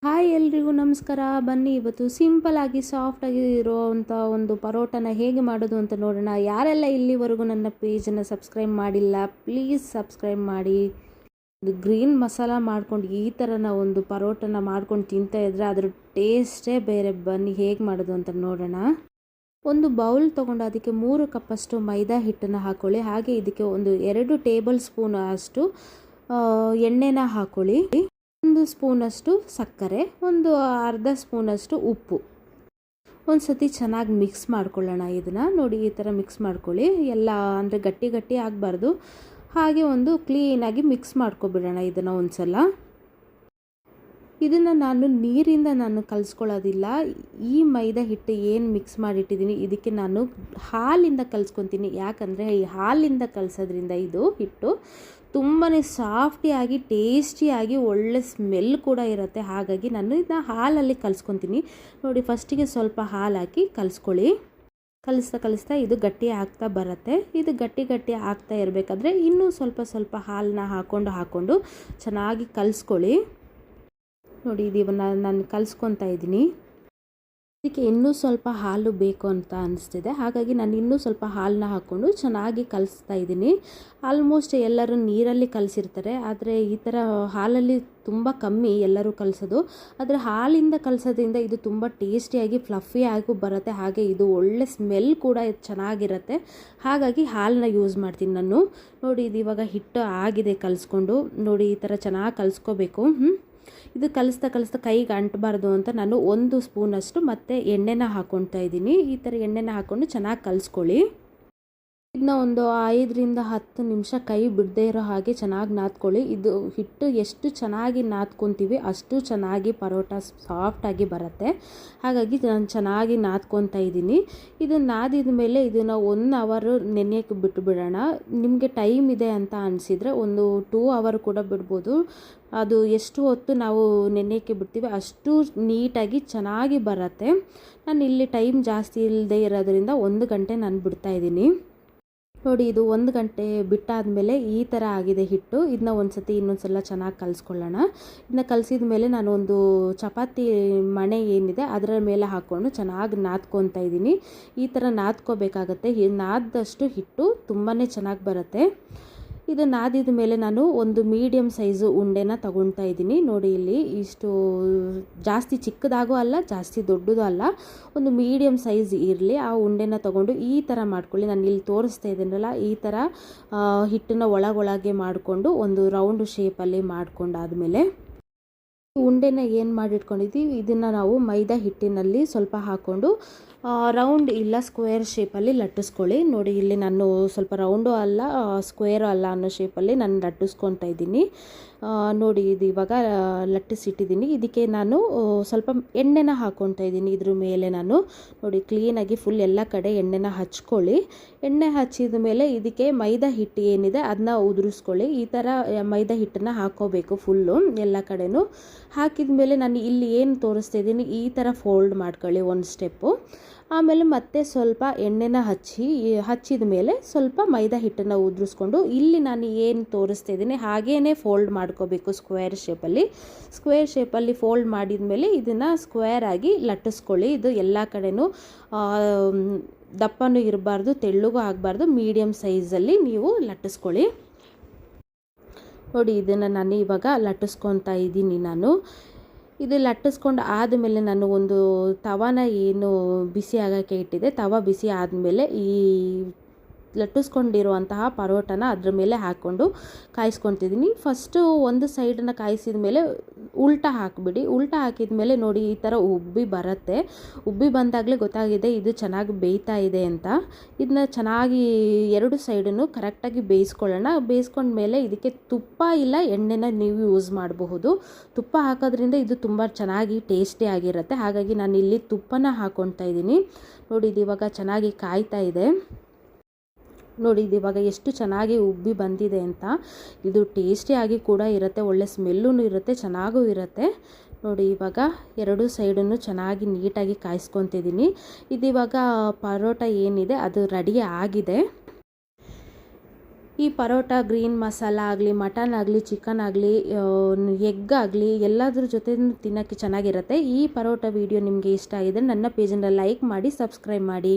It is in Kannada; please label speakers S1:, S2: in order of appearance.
S1: ಹಾಯ್ ಎಲ್ರಿಗೂ ನಮಸ್ಕಾರ. ಬನ್ನಿ ಇವತ್ತು ಸಿಂಪಲ್ ಆಗಿ ಸಾಫ್ಟ್ ಆಗಿ ಇರುವಂಥ ಒಂದು ಪರೋಟನ ಹೇಗೆ ಮಾಡೋದು ಅಂತ ನೋಡೋಣ. ಯಾರೆಲ್ಲ ಇಲ್ಲಿವರೆಗೂ ನನ್ನ ಪೇಜನ್ನು ಸಬ್ಸ್ಕ್ರೈಬ್ ಮಾಡಿಲ್ಲ ಪ್ಲೀಸ್ ಸಬ್ಸ್ಕ್ರೈಬ್ ಮಾಡಿ. ಇದು ಗ್ರೀನ್ ಮಸಾಲ ಮಾಡ್ಕೊಂಡು ಈ ಥರನ ಒಂದು ಪರೋಟನ ಮಾಡ್ಕೊಂಡು ತಿಂತಾ ಇದ್ರೆ ಅದ್ರ ಟೇಸ್ಟೇ ಬೇರೆ. ಬನ್ನಿ ಹೇಗೆ ಮಾಡೋದು ಅಂತ ನೋಡೋಣ. ಒಂದು ಬೌಲ್ ತೊಗೊಂಡು ಅದಕ್ಕೆ 3 ಕಪ್ಪಷ್ಟು ಮೈದಾ ಹಿಟ್ಟನ್ನು ಹಾಕ್ಕೊಳ್ಳಿ. ಹಾಗೆ ಇದಕ್ಕೆ ಒಂದು 2 ಟೇಬಲ್ ಸ್ಪೂನ್ ಅಷ್ಟು ಎಣ್ಣೆನ ಹಾಕ್ಕೊಳ್ಳಿ. 1 ಸ್ಪೂನಷ್ಟು ಸಕ್ಕರೆ, ಒಂದು ಅರ್ಧ ಸ್ಪೂನಷ್ಟು ಉಪ್ಪು. ಒಂದು ಸತಿ ಚೆನ್ನಾಗಿ ಮಿಕ್ಸ್ ಮಾಡ್ಕೊಳ್ಳೋಣ. ಇದನ್ನು ನೋಡಿ ಈ ಥರ ಮಿಕ್ಸ್ ಮಾಡ್ಕೊಳ್ಳಿ. ಎಲ್ಲ ಅಂದರೆ ಗಟ್ಟಿ ಗಟ್ಟಿ ಆಗಬಾರ್ದು. ಹಾಗೆ ಒಂದು ಕ್ಲೀನಾಗಿ ಮಿಕ್ಸ್ ಮಾಡ್ಕೊಬಿಡೋಣ ಇದನ್ನು ಒಂದು ಸಲ. ಇದನ್ನು ನೀರಿಂದ ಕಲಿಸ್ಕೊಳ್ಳೋದಿಲ್ಲ. ಈ ಮೈದಾ ಹಿಟ್ಟು ಏನು ಮಿಕ್ಸ್ ಮಾಡಿಟ್ಟಿದ್ದೀನಿ ಇದಕ್ಕೆ ನಾನು ಹಾಲಿಂದ ಕಲಿಸ್ಕೊತೀನಿ. ಯಾಕಂದರೆ ಈ ಹಾಲಿಂದ ಕಲಿಸೋದ್ರಿಂದ ಇದು ಹಿಟ್ಟು ತುಂಬಾ ಸಾಫ್ಟಿಯಾಗಿ ಟೇಸ್ಟಿಯಾಗಿ ಒಳ್ಳೆ ಸ್ಮೆಲ್ ಕೂಡ ಇರುತ್ತೆ. ಹಾಗಾಗಿ ನಾನು ಇದನ್ನ ಹಾಲಲ್ಲಿ ಕಲಿಸ್ಕೊತೀನಿ. ನೋಡಿ ಫಸ್ಟಿಗೆ ಸ್ವಲ್ಪ ಹಾಲು ಹಾಕಿ ಕಲಿಸ್ಕೊಳ್ಳಿ. ಕಲಿಸ್ತಾ ಇದು ಗಟ್ಟಿ ಆಗ್ತಾ ಬರುತ್ತೆ. ಇದು ಗಟ್ಟಿ ಆಗ್ತಾ ಇರಬೇಕಾದ್ರೆ ಇನ್ನೂ ಸ್ವಲ್ಪ ಹಾಲನ್ನ ಹಾಕ್ಕೊಂಡು ಚೆನ್ನಾಗಿ ಕಲಿಸ್ಕೊಳ್ಳಿ. ನೋಡಿ ಇದನ್ನು ನಾನು ಕಲಿಸ್ಕೊತಾ ಇದ್ದೀನಿ. ಇದಕ್ಕೆ ಇನ್ನೂ ಸ್ವಲ್ಪ ಹಾಲು ಬೇಕು ಅಂತ ಅನಿಸ್ತಿದೆ. ಹಾಗಾಗಿ ನಾನು ಇನ್ನೂ ಸ್ವಲ್ಪ ಹಾಲನ್ನ ಹಾಕ್ಕೊಂಡು ಚೆನ್ನಾಗಿ ಕಲಿಸ್ತಾ ಇದ್ದೀನಿ. ಆಲ್ಮೋಸ್ಟ್ ಎಲ್ಲರೂ ನೀರಲ್ಲಿ ಕಲಿಸಿರ್ತಾರೆ, ಆದರೆ ಈ ಥರ ಹಾಲಲ್ಲಿ ತುಂಬ ಕಮ್ಮಿ ಎಲ್ಲರೂ ಕಲಿಸೋದು. ಆದರೆ ಹಾಲಿಂದ ಕಲಿಸೋದ್ರಿಂದ ಇದು ತುಂಬ ಟೇಸ್ಟಿಯಾಗಿ ಫ್ಲಫಿಯಾಗೂ ಬರುತ್ತೆ. ಹಾಗೆ ಇದು ಒಳ್ಳೆ ಸ್ಮೆಲ್ ಕೂಡ ಚೆನ್ನಾಗಿರುತ್ತೆ. ಹಾಗಾಗಿ ಹಾಲನ್ನ ಯೂಸ್ ಮಾಡ್ತೀನಿ ನಾನು. ನೋಡಿ ಇದು ಇವಾಗ ಹಿಟ್ಟು ಆಗಿದೆ ಕಲಿಸ್ಕೊಂಡು. ನೋಡಿ ಈ ಥರ ಚೆನ್ನಾಗಿ ಕಲಿಸ್ಕೋಬೇಕು. ಇದು ಕಲಿಸ್ತಾ ಕೈಗೆ ಅಂಟಬಾರ್ದು ಅಂತ ನಾನು 1 ಸ್ಪೂನಷ್ಟು ಮತ್ತೆ ಎಣ್ಣೆನ ಹಾಕ್ಕೊಳ್ತಾ ಇದ್ದೀನಿ. ಈ ಥರ ಎಣ್ಣೆನ ಹಾಕ್ಕೊಂಡು ಚೆನ್ನಾಗಿ ಕಲಿಸ್ಕೊಳ್ಳಿ. ಇದನ್ನ ಒಂದು 5ರಿಂದ 10 ನಿಮಿಷ ಕೈ ಬಿಡದೇ ಇರೋ ಹಾಗೆ ಚೆನ್ನಾಗಿ ನಾದ್ಕೊಳ್ಳಿ. ಇದು ಹಿಟ್ಟು ಎಷ್ಟು ಚೆನ್ನಾಗಿ ನಾದ್ಕೊತೀವಿ ಅಷ್ಟು ಚೆನ್ನಾಗಿ ಪರೋಟ ಸಾಫ್ಟಾಗಿ ಬರುತ್ತೆ. ಹಾಗಾಗಿ ನಾನು ಚೆನ್ನಾಗಿ ನಾದ್ಕೊತಾ ಇದ್ದೀನಿ. ಇದು ನಾದಿದ ಮೇಲೆ ಇದನ್ನು 1 ಅವರ್ ನೆನೆಯೋಕ್ಕೆ ಬಿಟ್ಟುಬಿಡೋಣ. ನಿಮಗೆ ಟೈಮ್ ಇದೆ ಅಂತ ಅನಿಸಿದರೆ ಒಂದು 2 ಅವರ್ ಕೂಡ ಬಿಡ್ಬೋದು. ಅದು ಎಷ್ಟು ಹೊತ್ತು ನಾವು ನೆನೆಯೋಕ್ಕೆ ಬಿಡ್ತೀವಿ ಅಷ್ಟು ನೀಟಾಗಿ ಚೆನ್ನಾಗಿ ಬರುತ್ತೆ. ನಾನು ಇಲ್ಲಿ ಟೈಮ್ ಜಾಸ್ತಿ ಇಲ್ಲದೆ ಇರೋದ್ರಿಂದ 1 ಗಂಟೆ ನಾನು ಬಿಡ್ತಾಯಿದ್ದೀನಿ. ನೋಡಿ ಇದು 1 ಗಂಟೆ ಬಿಟ್ಟಾದಮೇಲೆ ಈ ಥರ ಆಗಿದೆ ಹಿಟ್ಟು. ಇದನ್ನ ಇನ್ನೊಂದು ಸಲ ಚೆನ್ನಾಗಿ ಕಲಿಸ್ಕೊಳ್ಳೋಣ. ಇದನ್ನ ಕಲಿಸಿದ ಮೇಲೆ ನಾನು ಒಂದು ಚಪಾತಿ ಮಣೆ ಏನಿದೆ ಅದರ ಮೇಲೆ ಹಾಕ್ಕೊಂಡು ಚೆನ್ನಾಗಿ ನಾದ್ಕೊತಾ ಇದ್ದೀನಿ. ಈ ಥರ ನಾದ್ಕೋಬೇಕಾಗತ್ತೆ. ನಾದ್ದಷ್ಟು ಹಿಟ್ಟು ತುಂಬಾ ಚೆನ್ನಾಗಿ ಬರುತ್ತೆ. ಇದು ನಾದಿದ ಮೇಲೆ ನಾನು ಒಂದು ಮೀಡಿಯಮ್ ಸೈಜು ಉಂಡೆನ ತಗೊಳ್ತಾ ಇದ್ದೀನಿ. ನೋಡಿ ಇಲ್ಲಿ ಇಷ್ಟು ಜಾಸ್ತಿ ಚಿಕ್ಕದಾಗೂ ಅಲ್ಲ ಜಾಸ್ತಿ ದೊಡ್ಡದು ಅಲ್ಲ, ಒಂದು ಮೀಡಿಯಮ್ ಸೈಜ್ ಇರಲಿ. ಆ ಉಂಡೆನ ತಗೊಂಡು ಈ ಥರ ಮಾಡ್ಕೊಳ್ಳಿ. ನಾನು ಇಲ್ಲಿ ತೋರಿಸ್ತಾ ಇದ್ದೀನಲ್ಲ ಈ ಥರ ಹಿಟ್ಟನ್ನು ಒಳಗೊಳಗೆ ಮಾಡಿಕೊಂಡು ಒಂದು ರೌಂಡ್ ಶೇಪಲ್ಲಿ ಮಾಡ್ಕೊಂಡಾದಮೇಲೆ ಉಂಡೆನ ಏನು ಮಾಡಿಟ್ಕೊಂಡಿದ್ದೀವಿ ಇದನ್ನು ನಾವು ಮೈದಾ ಹಿಟ್ಟಿನಲ್ಲಿ ಸ್ವಲ್ಪ ಹಾಕ್ಕೊಂಡು ರೌಂಡ್ ಇಲ್ಲ ಸ್ಕ್ವೇರ್ ಶೇಪಲ್ಲಿ ಲಟ್ಟಿಸ್ಕೊಳ್ಳಿ. ನೋಡಿ ಇಲ್ಲಿ ನಾನು ಸ್ವಲ್ಪ ರೌಂಡು ಅಲ್ಲ ಸ್ಕ್ವೇರು ಅಲ್ಲ ಅನ್ನೋ ಶೇಪಲ್ಲಿ ನಾನು ಲಟ್ಟಿಸ್ಕೊತಾ ಇದ್ದೀನಿ. ನೋಡಿ ಇದು ಇವಾಗ ಲಟ್ಟಿಸಿಟ್ಟಿದ್ದೀನಿ. ಇದಕ್ಕೆ ನಾನು ಸ್ವಲ್ಪ ಎಣ್ಣೆನ ಹಾಕ್ಕೊತಾ ಇದ್ದೀನಿ. ಇದ್ರ ಮೇಲೆ ನಾನು ನೋಡಿ ಕ್ಲೀನಾಗಿ ಫುಲ್ ಎಲ್ಲ ಕಡೆ ಎಣ್ಣೆನ ಹಚ್ಕೊಳ್ಳಿ. ಎಣ್ಣೆ ಹಚ್ಚಿದ ಮೇಲೆ ಇದಕ್ಕೆ ಮೈದಾ ಹಿಟ್ಟು ಏನಿದೆ ಅದನ್ನ ಉದುರಿಸ್ಕೊಳ್ಳಿ. ಈ ಥರ ಮೈದಾ ಹಿಟ್ಟನ್ನು ಹಾಕ್ಕೋಬೇಕು ಫುಲ್ಲು ಎಲ್ಲ ಕಡೆನೂ. ಹಾಕಿದ ಮೇಲೆ ನಾನು ಇಲ್ಲಿ ಏನು ತೋರಿಸ್ತಾ ಇದ್ದೀನಿ ಈ ಥರ ಫೋಲ್ಡ್ ಮಾಡ್ಕೊಳ್ಳಿ ಒಂದು ಸ್ಟೆಪ್ಪು. ಆಮೇಲೆ ಮತ್ತೆ ಸ್ವಲ್ಪ ಎಣ್ಣೆನ ಹಚ್ಚಿದ ಮೇಲೆ ಸ್ವಲ್ಪ ಮೈದಾ ಹಿಟ್ಟನ್ನು ಉದುರಿಸ್ಕೊಂಡು ಇಲ್ಲಿ ನಾನು ಏನು ತೋರಿಸ್ತಾ ಇದ್ದೀನಿ ಹಾಗೇ ಫೋಲ್ಡ್ ಮಾಡ್ಕೋಬೇಕು ಸ್ಕ್ವೇರ್ ಶೇಪಲ್ಲಿ ಫೋಲ್ಡ್ ಮಾಡಿದ ಮೇಲೆ ಇದನ್ನು ಸ್ಕ್ವೇರ್ ಆಗಿ ಲಟ್ಟಿಸ್ಕೊಳ್ಳಿ. ಇದು ಎಲ್ಲ ಕಡೆನೂ ದಪ್ಪನೂ ಇರಬಾರ್ದು ತೆಳ್ಳಗೂ ಆಗಬಾರ್ದು, ಮೀಡಿಯಮ್ ಸೈಜಲ್ಲಿ ನೀವು ಲಟ್ಟಿಸ್ಕೊಳ್ಳಿ. ನೋಡಿ ಇದನ್ನು ನಾನು ಇವಾಗ ಲಟ್ಟಿಸ್ಕೊತಾ ಇದ್ದೀನಿ. ಇದು ಲಟ್ಟಿಸ್ಕೊಂಡು ಆದಮೇಲೆ ನಾನು ಒಂದು ತವಾನ ಏನು ಬಿಸಿ ಆಗೋಕ್ಕೆ ಇಟ್ಟಿದೆ. ತವ ಬಿಸಿ ಆದಮೇಲೆ ಈ ಲಟ್ಟಿಸ್ಕೊಂಡಿರುವಂತಹ ಪರೋಟನ ಅದ್ರ ಮೇಲೆ ಹಾಕ್ಕೊಂಡು ಕಾಯಿಸ್ಕೊತಿದ್ದೀನಿ. ಫಸ್ಟು ಒಂದು ಸೈಡನ್ನು ಕಾಯಿಸಿದ ಮೇಲೆ ಉಲ್ಟಾ ಹಾಕಿಬಿಡಿ. ಉಲ್ಟಾ ಹಾಕಿದ ಮೇಲೆ ನೋಡಿ ಈ ಥರ ಉಬ್ಬಿ ಬರುತ್ತೆ. ಉಬ್ಬಿ ಬಂದಾಗಲೇ ಗೊತ್ತಾಗಿದೆ ಇದು ಚೆನ್ನಾಗಿ ಬೇಯ್ತಾ ಇದೆ ಅಂತ. ಇದನ್ನ ಚೆನ್ನಾಗಿ 2 ಸೈಡನ್ನು ಕರೆಕ್ಟಾಗಿ ಬೇಯಿಸ್ಕೊಳ್ಳೋಣ. ಬೇಯಿಸ್ಕೊಂಡ್ಮೇಲೆ ಇದಕ್ಕೆ ತುಪ್ಪ ಇಲ್ಲ ಎಣ್ಣೆನ ನೀವು ಯೂಸ್ ಮಾಡಬಹುದು. ತುಪ್ಪ ಹಾಕೋದ್ರಿಂದ ಇದು ತುಂಬ ಚೆನ್ನಾಗಿ ಟೇಸ್ಟಿ ಆಗಿರುತ್ತೆ. ಹಾಗಾಗಿ ನಾನು ಇಲ್ಲಿ ತುಪ್ಪನ ಹಾಕ್ಕೊತಾ ಇದ್ದೀನಿ. ನೋಡಿ ಇದು ಇವಾಗ ಚೆನ್ನಾಗಿ ಕಾಯ್ತಾ ಇದೆ. ನೋಡಿ ಇದು ಇವಾಗ ಎಷ್ಟು ಚೆನ್ನಾಗಿ ಉಬ್ಬಿ ಬಂದಿದೆ ಅಂತ. ಇದು ಟೇಸ್ಟಿಯಾಗಿ ಕೂಡ ಇರುತ್ತೆ, ಒಳ್ಳೆ ಸ್ಮೆಲ್ಲೂ ಇರುತ್ತೆ, ಚೆನ್ನಾಗೂ ಇರುತ್ತೆ. ನೋಡಿ ಇವಾಗ 2 ಸೈಡನ್ನು ಚೆನ್ನಾಗಿ ನೀಟಾಗಿ ಕಾಯಿಸ್ಕೊತಿದ್ದೀನಿ. ಇದು ಇವಾಗ ಪರೋಟ ಏನಿದೆ ಅದು ರೆಡಿ ಆಗಿದೆ. ಈ ಪರೋಟ ಗ್ರೀನ್ ಮಸಾಲ ಆಗಲಿ, ಮಟನ್ ಆಗಲಿ, ಚಿಕನ್ ಆಗಲಿ, ಎಗ್ ಆಗಲಿ ಎಲ್ಲದ್ರ ಜೊತೆ ತಿನ್ನೋಕ್ಕೆ ಚೆನ್ನಾಗಿರುತ್ತೆ. ಈ ಪರೋಟ ವಿಡಿಯೋ ನಿಮಗೆ ಇಷ್ಟ ಆಗಿದ್ರೆ ನನ್ನ ಪೇಜನ್ನು ಲೈಕ್ ಮಾಡಿ, ಸಬ್ಸ್ಕ್ರೈಬ್ ಮಾಡಿ.